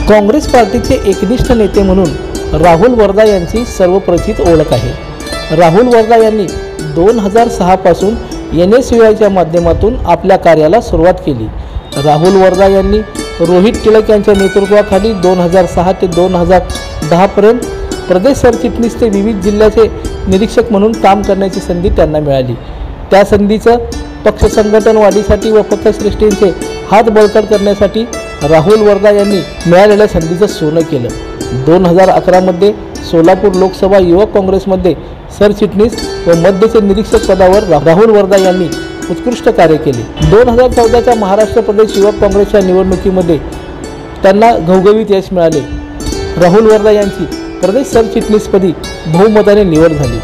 काँग्रेस पार्टीचे एकनिष्ठ नेते म्हणून राहुल वर्धा यांची सर्वप्रचित ओळख आहे। राहुल वर्धा यांनी 2006 पासून NSUIच्या माध्यमातून आपल्या कार्याला सुरुवात केली। राहुल वर्धा यांनी रोहित टिळक यांच्या नेतृत्वाखाली 2006 ते 2010 पर्यंत प्रदेश सरचिटणीस ते विविध जिल्ह्याचे निरीक्षक म्हणून काम करण्याची संधी त्यांना मिळाली। त्या संधीचं पक्ष संघटन वाढीसाठी व पक्षश्रेष्ठींचे हात बळकट करण्यासाठी राहुल वर्धा यांनी मिळालेल्या संधीचं सोनं केलं। 2011 मध्ये सोलापूर लोकसभा युवक काँग्रेसमध्ये सरचिटणीस व मध्यचे निरीक्षक पदावर राहुल वर्धा यांनी उत्कृष्ट कार्य केले। 2014च्या महाराष्ट्र प्रदेश युवक काँग्रेसच्या निवडणुकीमध्ये त्यांना घवघवीत यश मिळाले। राहुल वर्धा यांची प्रदेश सरचिटणीसपदी बहुमताने निवड झाली।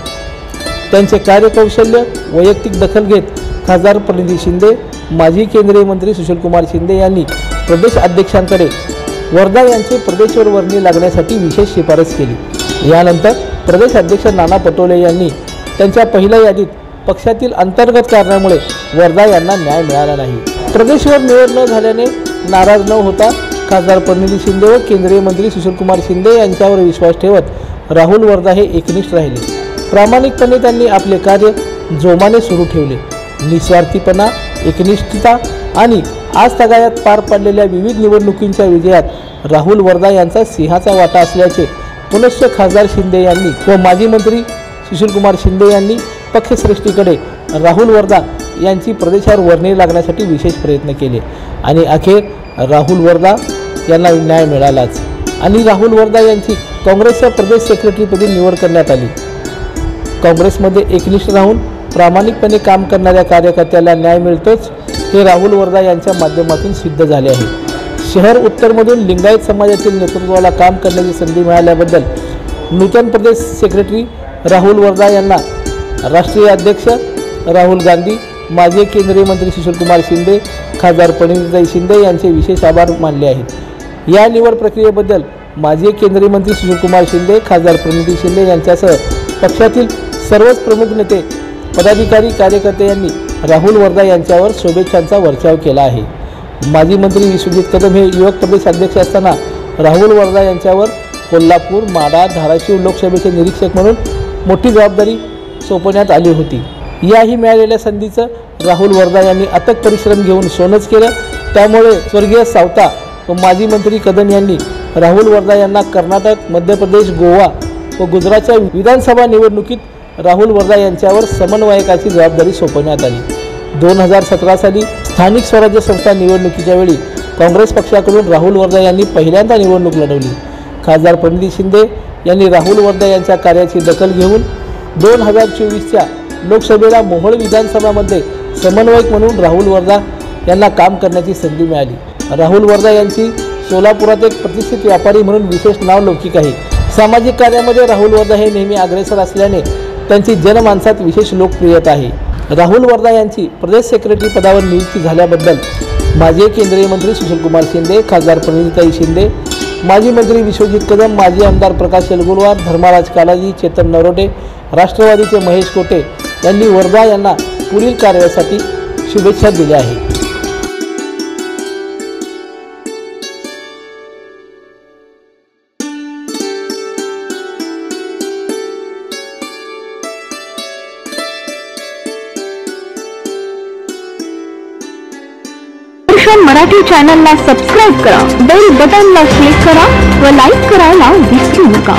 त्यांचे कार्यकौशल्य वैयक्तिक दखल घेत खासदार प्रणिती शिंदे, माजी केंद्रीय मंत्री सुशीलकुमार शिंदे यांनी प्रदेश अध्यक्षांकडे वर्धा यांचे प्रदेशवर वर्णी लागण्यासाठी विशेष शिफारस केली। यानंतर प्रदेश अध्यक्ष नाना पटोले यांनी त्यांच्या पहिल्या यादीत पक्षातील अंतर्गत कारणामुळे वर्धा यांना न्याय मिळाला नाही। प्रदेशवर निवड न झाल्याने नाराज न होता खासदार प्रणिती शिंदे व केंद्रीय मंत्री सुशीलकुमार शिंदे यांच्यावर विश्वास ठेवत राहुल वर्धा हे एकनिष्ठ राहिले। प्रामाणिकपणे त्यांनी आपले कार्य जोमाने सुरू ठेवले। निस्वार्थीपणा, एकनिष्ठता आणि आजतागायत पार पडलेल्या विविध निवडणुकींच्या विजयात राहुल वर्धा यांचा सिंहाचा वाटा असल्याचे पुनश्च खासदार शिंदे यांनी व माजी मंत्री सुशीलकुमार शिंदे यांनी पक्षश्रेष्ठीकडे राहुल वर्धा यांची प्रदेशावर वर्णी लागण्यासाठी विशेष प्रयत्न केले आणि अखेर राहुल वर्धा यांना न्याय मिळालाच आणि राहुल वर्धा यांची काँग्रेसच्या प्रदेश सेक्रेटरीपदी निवड करण्यात आली। काँग्रेसमध्ये एकनिष्ठ राहून प्रामाणिकपणे काम करणाऱ्या कार्यकर्त्याला न्याय मिळतोच हे राहुल वर्धा यांच्या माध्यमातून सिद्ध झाले आहे। शहर उत्तरमधून लिंगायत समाजातील नेतृत्वाला काम करण्याची संधी मिळाल्याबद्दल नूतन प्रदेश सेक्रेटरी राहुल वर्धा यांना राष्ट्रीय अध्यक्ष राहुल गांधी, माजी केंद्रीय मंत्री सुशीलकुमार शिंदे, खासदार प्रणितीताई शिंदे यांचे विशेष आभार मानले आहेत। या निवड प्रक्रियेबद्दल माजी केंद्रीय मंत्री सुशीलकुमार शिंदे, खासदार प्रणिती शिंदे यांच्यासह पक्षातील सर्वच प्रमुख नेते, पदाधिकारी, कार्यकर्ते यांनी राहुल वर्धा यांच्यावर शुभेच्छांचा वर्षाव केला आहे। माजी मंत्री विश्वजित कदम हे युवक प्रदेश अध्यक्ष असताना राहुल वर्धा यांच्यावर कोल्हापूर, माढा, धाराशिव लोकसभेचे निरीक्षक म्हणून मोठी जबाबदारी सोपवण्यात आली होती। याही मिळालेल्या संधीचं राहुल वर्धा यांनी अथक परिश्रम घेऊन सोनच केलं। त्यामुळे स्वर्गीय सावता व माजी मंत्री कदम यांनी राहुल वर्धा यांना कर्नाटक, मध्य प्रदेश, गोवा व गुजरातच्या विधानसभा निवडणुकीत राहुल वर्धा यांच्यावर समन्वयकाची जबाबदारी सोपवण्यात आली। 2017 साली स्थानिक स्वराज्य संस्था निवडणुकीच्या वेळी काँग्रेस पक्षाकडून राहुल वर्धा यांनी पहिल्यांदा निवडणूक लढवली। खासदार प्रणिती शिंदे यांनी राहुल वर्धा यांच्या कार्याची दखल घेऊन 2024च्या लोकसभेला मोहोळ विधानसभामध्ये समन्वयक म्हणून राहुल वर्धा यांना काम करण्याची संधी मिळाली। राहुल वर्धा यांची सोलापुरात एक प्रतिष्ठित व्यापारी म्हणून विशेष नाव लौकिक आहे। सामाजिक कार्यामध्ये राहुल वर्धा हे नेहमी अग्रेसर असल्याने त्यांची जनमानसात विशेष लोकप्रियता आहे। राहुल वर्धा यांची प्रदेश सेक्रेटरी पदावर नियुक्ती झाल्याबद्दल माजी केंद्रीय मंत्री सुशीलकुमार शिंदे, खासदार प्रणितीताई शिंदे, माजी मंत्री विश्वजित कदम, माजी आमदार प्रकाश येलगुरवार, धर्माराज कालाजी, चेतन नरोटे, राष्ट्रवादीचे महेश कोटे यांनी वर्धा यांना पुढील कार्यासाठी शुभेच्छा दिल्या आहेत। मराठी चॅनलला सबस्क्राइब करा, बेल बटनला क्लिक करा व लाईक करायला विसरू नका।